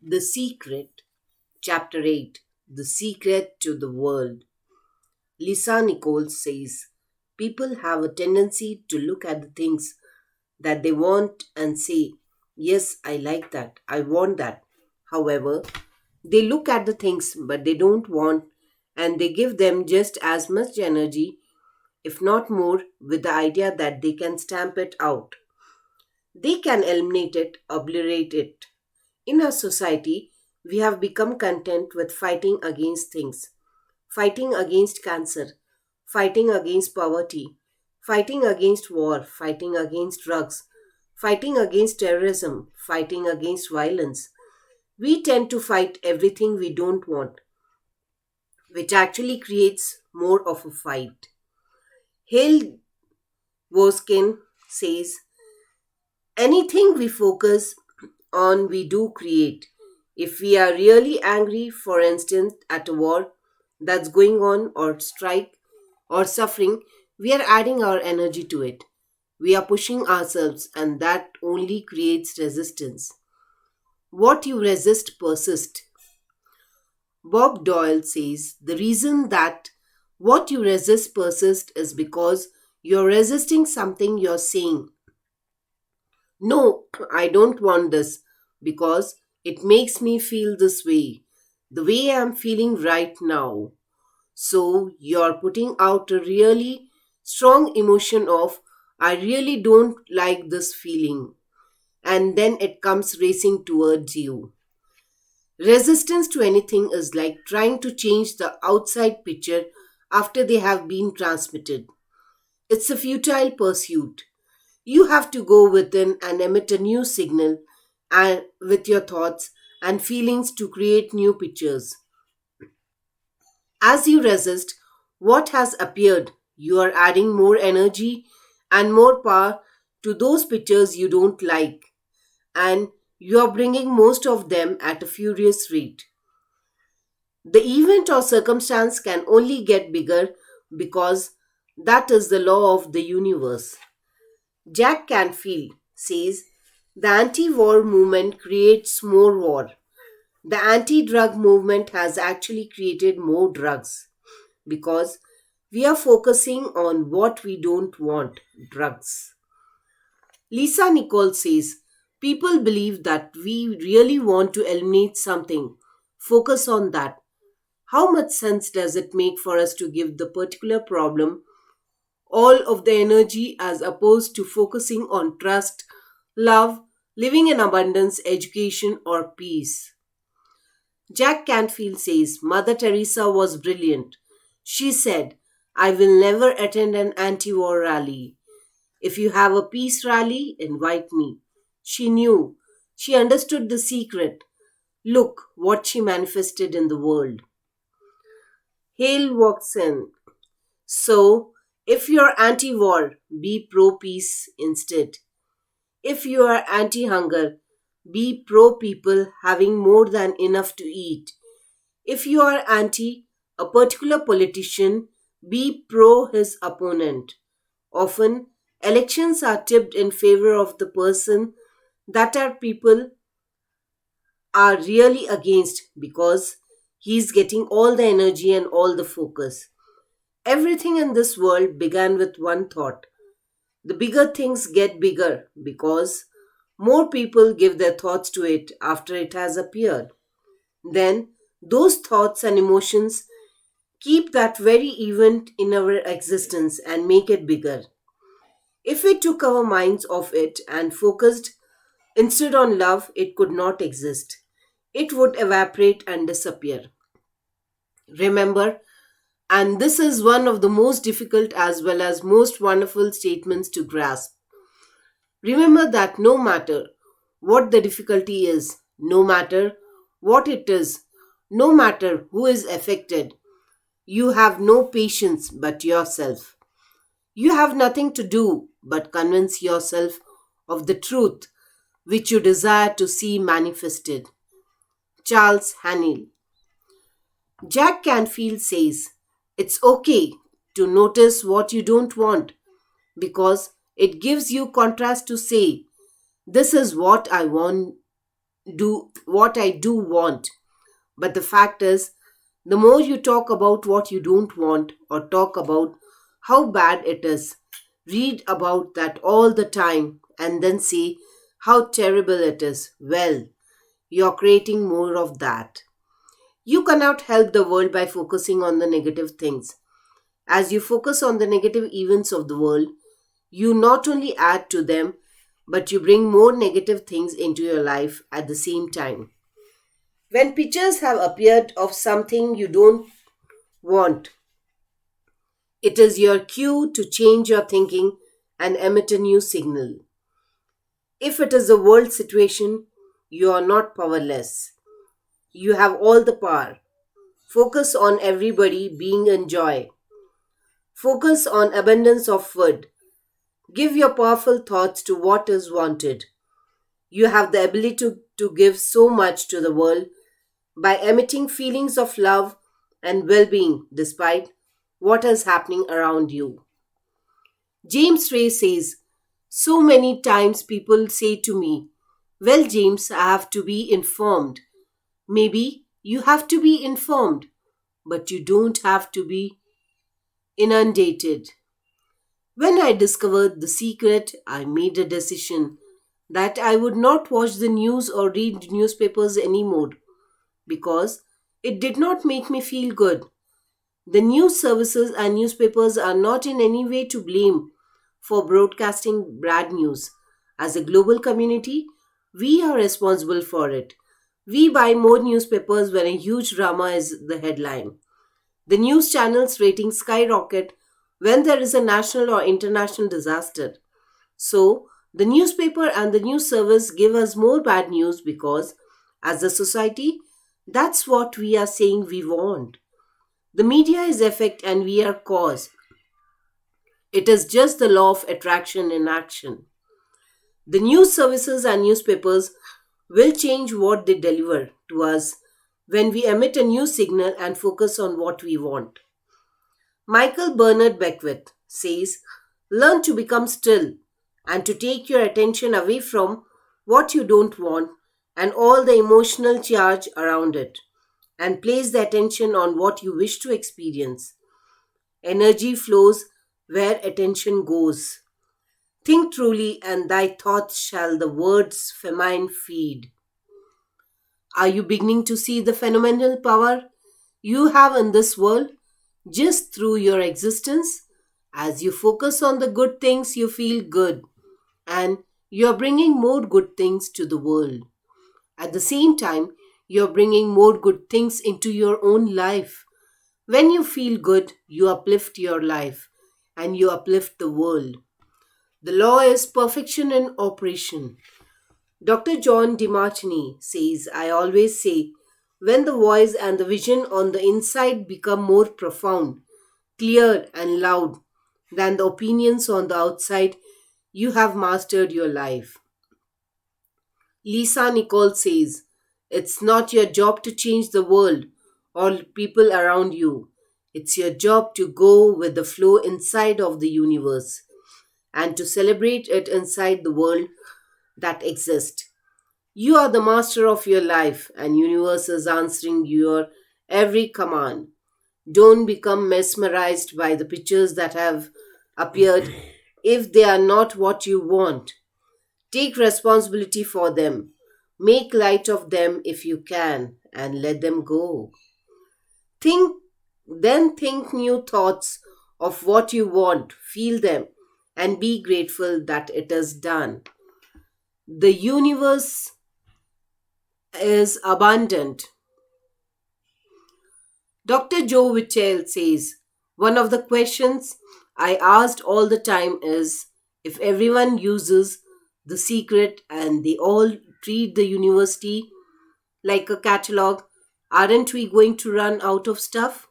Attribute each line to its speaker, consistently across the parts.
Speaker 1: The Secret, Chapter 8, The Secret to the World. Lisa Nichols says, people have a tendency to look at the things that they want and say, yes, I like that, I want that. However, they look at the things but they don't want, and they give them just as much energy, if not more, with the idea that they can stamp it out. They can eliminate it, obliterate it. In our society, we have become content with fighting against things, fighting against cancer, fighting against poverty, fighting against war, fighting against drugs, fighting against terrorism, fighting against violence. We tend to fight everything we don't want, which actually creates more of a fight. Hale Voskin says, anything we focus on, we do create. If we are really angry, for instance, at a war that's going on, or strike, or suffering, we are adding our energy to it. We are pushing ourselves, and that only creates resistance. What you resist persists. Bob Doyle says the reason that what you resist persists is because you're resisting something you're saying. No, I don't want this because it makes me feel this way, the way I'm feeling right now. So you're putting out a really strong emotion of, I really don't like this feeling. And then it comes racing towards you. Resistance to anything is like trying to change the outside picture after they have been transmitted. It's a futile pursuit. You have to go within and emit a new signal and with your thoughts and feelings to create new pictures. As you resist what has appeared, you are adding more energy and more power to those pictures you don't like, and you are bringing most of them at a furious rate. The event or circumstance can only get bigger because that is the law of the universe. Jack Canfield says the anti war movement creates more war. The anti drug movement has actually created more drugs because we are focusing on what we don't want, drugs. Lisa Nichols says people believe that we really want to eliminate something. Focus on that. How much sense does it make for us to give the particular problem all of the energy as opposed to focusing on trust, love, living in abundance, education, or peace? Jack Canfield says Mother Teresa was brilliant. She said, I will never attend an anti war rally. If you have a peace rally, invite me. She knew. She understood the secret. Look what she manifested in the world. Hale walks in. So, if you're anti war, be pro peace instead. If you are anti hunger, be pro people having more than enough to eat. If you are anti a particular politician, be pro his opponent. Often, elections are tipped in favor of the person that our people are really against because he's getting all the energy and all the focus. Everything in this world began with one thought. The bigger things get bigger because more people give their thoughts to it after it has appeared. Then those thoughts and emotions keep that very event in our existence and make it bigger. If we took our minds off it and focused instead on love, it could not exist. It would evaporate and disappear. Remember, and this is one of the most difficult as well as most wonderful statements to grasp. Remember that no matter what the difficulty is, no matter what it is, no matter who is affected, you have no patience but yourself. You have nothing to do but convince yourself of the truth which you desire to see manifested. Charles Hannell. Jack Canfield says, it's okay to notice what you don't want because it gives you contrast to say, this is what I want. do want. But the fact is, the more you talk about what you don't want or talk about how bad it is, read about that all the time and then say how terrible it is, well, you're creating more of that. You cannot help the world by focusing on the negative things. As you focus on the negative events of the world, you not only add to them, but you bring more negative things into your life at the same time. When pictures have appeared of something you don't want, it is your cue to change your thinking and emit a new signal. If it is a world situation, you are not powerless. You have all the power. Focus on everybody being in joy. Focus on abundance of food. Give your powerful thoughts to what is wanted. You have the ability to give so much to the world by emitting feelings of love and well being despite what is happening around you. James Ray says, so many times people say to me, well, James, I have to be informed. Maybe you have to be informed, but you don't have to be inundated. When I discovered the secret, I made a decision that I would not watch the news or read newspapers anymore because it did not make me feel good. The news services and newspapers are not in any way to blame for broadcasting bad news. As a global community, we are responsible for it. We buy more newspapers when a huge drama is the headline. The news channels' ratings skyrocket when there is a national or international disaster. So, the newspaper and the news service give us more bad news because, as a society, that's what we are saying we want. The media is effect and we are cause. It is just the law of attraction in action. The news services and newspapers will change what they deliver to us when we emit a new signal and focus on what we want. Michael Bernard Beckwith says, learn to become still and to take your attention away from what you don't want and all the emotional charge around it, and place the attention on what you wish to experience. Energy flows where attention goes. Think truly, and thy thoughts shall the words famine feed. Are you beginning to see the phenomenal power you have in this world just through your existence? As you focus on the good things, you feel good, and you are bringing more good things to the world. At the same time, you are bringing more good things into your own life. When you feel good, you uplift your life and you uplift the world. The law is perfection in operation. Dr. John DeMartini says, I always say, when the voice and the vision on the inside become more profound, clear, and loud than the opinions on the outside, you have mastered your life. Lisa Nicole says, it's not your job to change the world or people around you. It's your job to go with the flow inside of the universe and to celebrate it inside the world that exists. You are the master of your life and universe is answering your every command. Don't become mesmerized by the pictures that have appeared if they are not what you want. Take responsibility for them. Make light of them if you can and let them go. Think, think new thoughts of what you want, feel them, and be grateful that it is done. The universe is abundant. Dr. Joe Vitale says, one of the questions I asked all the time is if everyone uses the secret and they all treat the university like a catalog, aren't we going to run out of stuff?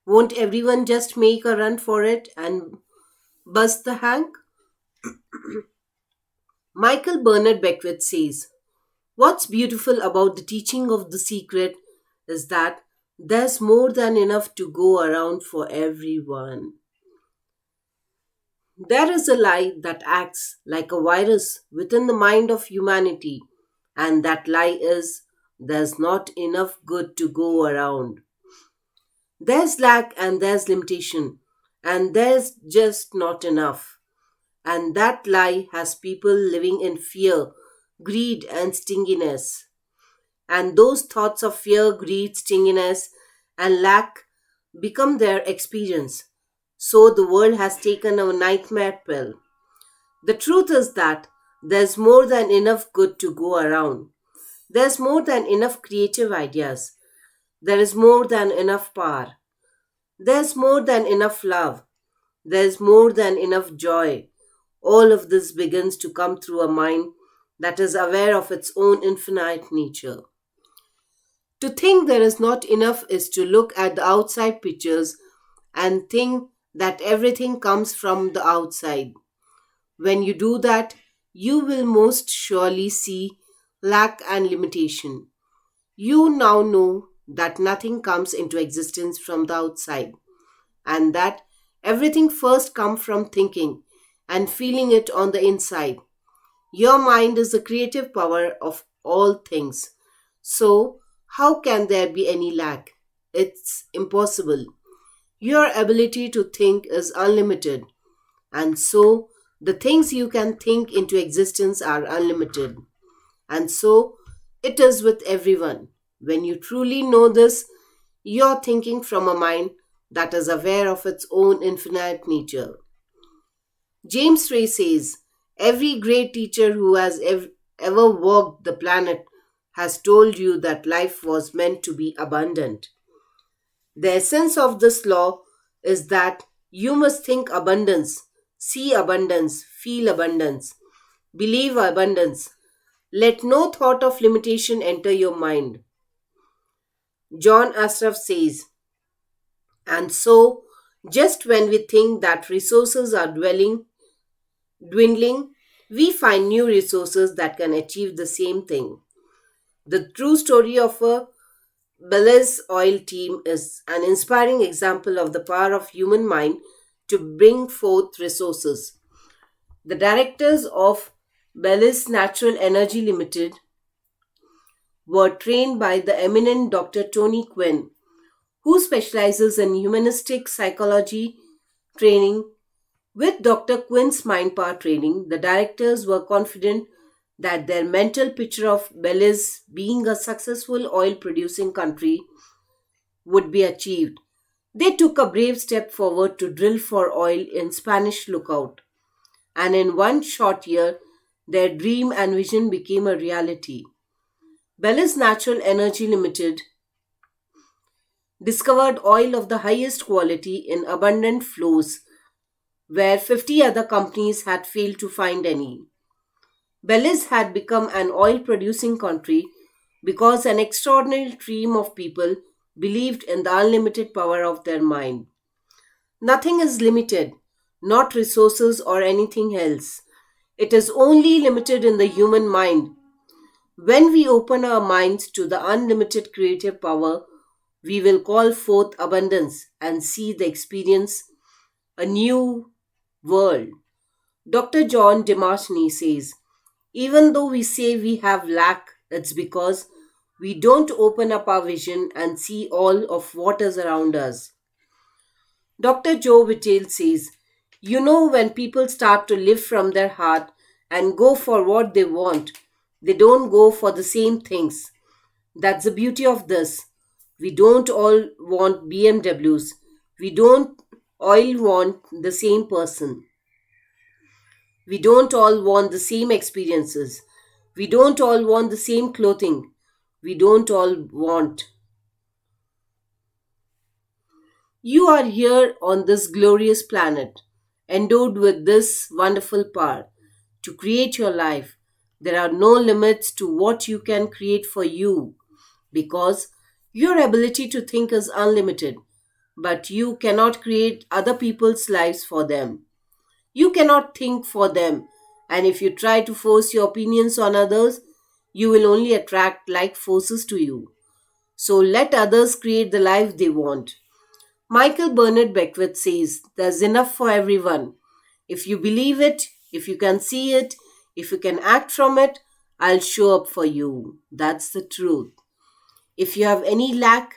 Speaker 1: Won't everyone just make a run for it and bust the hank? Michael Bernard Beckwith says, what's beautiful about the teaching of the secret is that there's more than enough to go around for everyone. There is a lie that acts like a virus within the mind of humanity, And that lie is there's not enough good to go around. There's lack and there's limitation, and there's just not enough. And that lie has people living in fear, greed, and stinginess. And those thoughts of fear, greed, stinginess, and lack become their experience. So the world has taken a nightmare pill. The truth is that there's more than enough good to go around. There's more than enough creative ideas. There is more than enough power. There's more than enough love. There's more than enough joy. All of this begins to come through a mind that is aware of its own infinite nature. To think there is not enough is to look at the outside pictures and think that everything comes from the outside. When you do that, you will most surely see lack and limitation. You now know that nothing comes into existence from the outside, and that everything first comes from thinking and feeling it on the inside. Your mind is the creative power of all things. So, how can there be any lack? It's impossible. Your ability to think is unlimited, and so the things you can think into existence are unlimited. And so it is with everyone. When you truly know this, you're thinking from a mind that is aware of its own infinite nature. James Ray says, every great teacher who has ever walked the planet has told you that life was meant to be abundant. The essence of this law is that you must think abundance, see abundance, feel abundance, believe abundance. Let no thought of limitation enter your mind. John Ashraf says, and so, just when we think that resources are dwindling, we find new resources that can achieve the same thing. The true story of a Belize oil team is an inspiring example of the power of human mind to bring forth resources. The directors of Belize Natural Energy Limited were trained by the eminent Dr. Tony Quinn, who specializes in humanistic psychology training. With Dr. Quinn's mind power training, the directors were confident that their mental picture of Belize being a successful oil producing country would be achieved. They took a brave step forward to drill for oil in Spanish Lookout, and in one short year, their dream and vision became a reality. Belize Natural Energy Limited discovered oil of the highest quality in abundant flows where 50 other companies had failed to find any. Belize had become an oil producing country because an extraordinary team of people believed in the unlimited power of their mind. Nothing is limited, not resources or anything else. It is only limited in the human mind. When we open our minds to the unlimited creative power, we will call forth abundance and see the experience a new world. Dr. John DeMartini says, even though we say we have lack, it's because we don't open up our vision and see all of what is around us. Dr. Joe Vitale says, you know, when people start to live from their heart and go for what they want, they don't go for the same things. That's the beauty of this. We don't all want BMWs. We don't all want the same person. We don't all want the same experiences. We don't all want the same clothing. We don't all want. You are here on this glorious planet, endowed with this wonderful power to create your life. There are no limits to what you can create for you because your ability to think is unlimited, but you cannot create other people's lives for them. You cannot think for them, and if you try to force your opinions on others, you will only attract like forces to you. So let others create the life they want. Michael Bernard Beckwith says there's enough for everyone. If you believe it, if you can see it, if you can act from it, I'll show up for you. That's the truth. If you have any lack,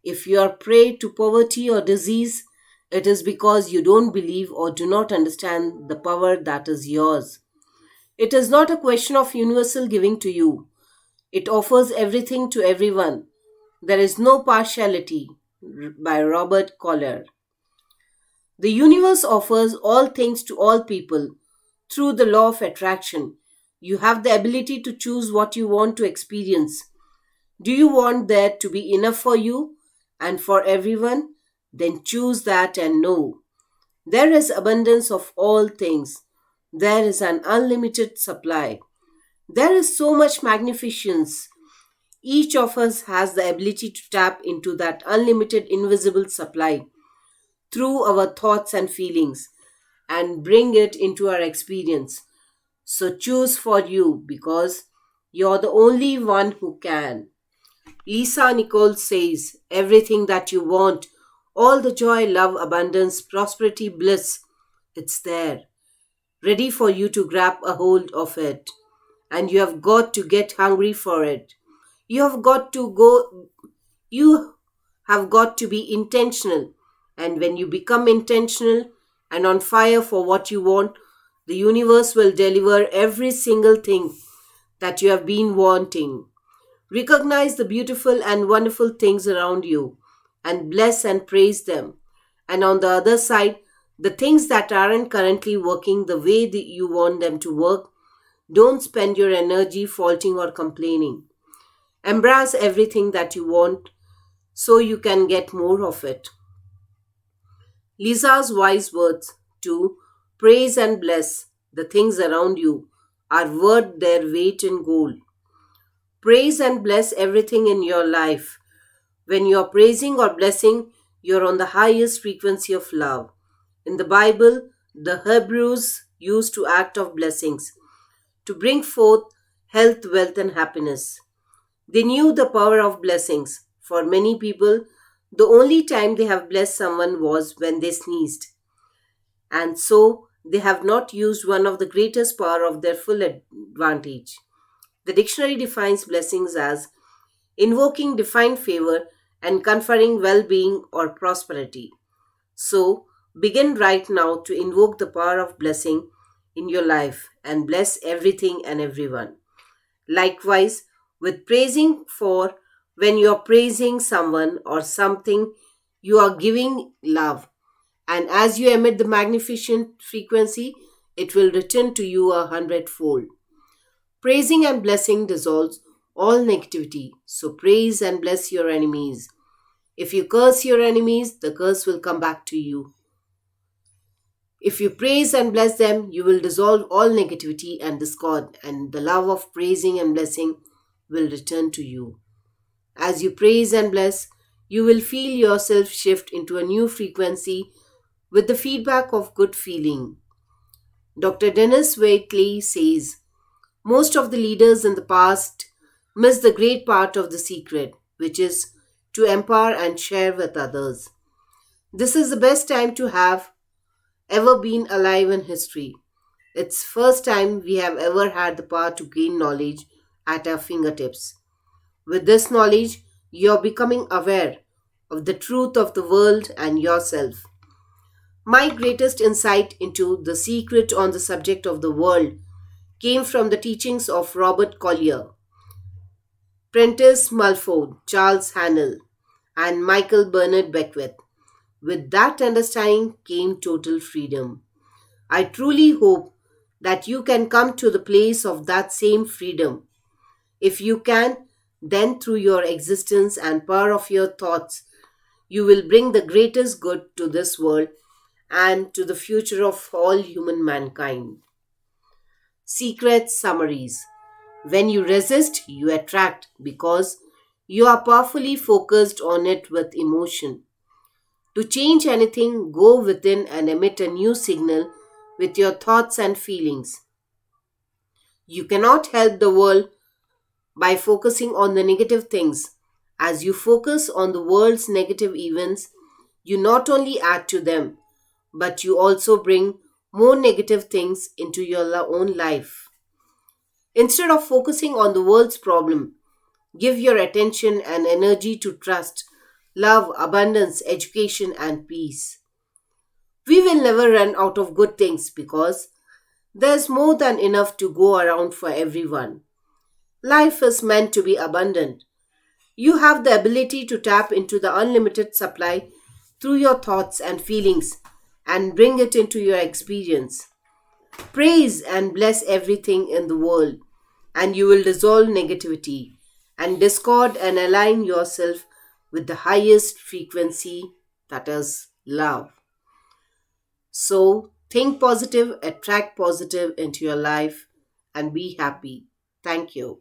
Speaker 1: if you are prey to poverty or disease, it is because you don't believe or do not understand the power that is yours. It is not a question of universal giving to you. It offers everything to everyone. There is no partiality. By Robert Collier. The universe offers all things to all people through the law of attraction. You have the ability to choose what you want to experience. Do you want there to be enough for you and for everyone? Then choose that and know. There is abundance of all things. There is an unlimited supply. There is so much magnificence. Each of us has the ability to tap into that unlimited invisible supply through our thoughts and feelings and bring it into our experience. So choose for you because you're the only one who can. Lisa Nichols says, everything that you want, all the joy, love, abundance, prosperity, bliss, it's there, ready for you to grab a hold of it. And you have got to get hungry for it. You have got to go, you have got to be intentional. And when you become intentional and on fire for what you want, the universe will deliver every single thing that you have been wanting. Recognize the beautiful and wonderful things around you and bless and praise them. And on the other side, the things that aren't currently working the way that you want them to work, don't spend your energy faulting or complaining. Embrace everything that you want so you can get more of it. Lisa's wise words to praise and bless the things around you are worth their weight in gold. Praise and bless everything in your life. When you are praising or blessing, you are on the highest frequency of love. In the Bible, the Hebrews used to act of blessings to bring forth health, wealth, and happiness. They knew the power of blessings. For many people, the only time they have blessed someone was when they sneezed. And so, they have not used one of the greatest power of their full advantage. The dictionary defines blessings as invoking divine favor and conferring well being or prosperity. So, begin right now to invoke the power of blessing in your life and bless everything and everyone. Likewise, with praising for when you are praising someone or something, you are giving love. And as you emit the magnificent frequency, it will return to you 100-fold. Praising and blessing dissolves all negativity. So praise and bless your enemies. If you curse your enemies, the curse will come back to you. If you praise and bless them, you will dissolve all negativity and discord, and the love of praising and blessing will return to you. As you praise and bless, you will feel yourself shift into a new frequency with the feedback of good feeling. Dr. Dennis Waitley says, most of the leaders in the past miss the great part of the secret, which is to empower and share with others. This is the best time to have ever been alive in history. It's first time we have ever had the power to gain knowledge at our fingertips. With this knowledge, you're becoming aware of the truth of the world and yourself. My greatest insight into the secret on the subject of the world came from the teachings of Robert Collier, Prentice Mulford, Charles Hannell, and Michael Bernard Beckwith. With that understanding came total freedom. I truly hope that you can come to the place of that same freedom. If you can, then through your existence and power of your thoughts, you will bring the greatest good to this world and to the future of all human mankind. Secret summaries. When you resist, you attract because you are powerfully focused on it with emotion. To change anything, go within and emit a new signal with your thoughts and feelings. You cannot help the world by focusing on the negative things. As you focus on the world's negative events, you not only add to them, but you also bring more negative things into your own life. Instead of focusing on the world's problem, give your attention and energy to trust, love, abundance, education, and peace. We will never run out of good things because there's more than enough to go around for everyone. Life is meant to be abundant. You have the ability to tap into the unlimited supply through your thoughts and feelings and bring it into your experience. Praise and bless everything in the world, and you will dissolve negativity and discord and align yourself with the highest frequency, that is love. So, think positive, attract positive into your life, and be happy. Thank you.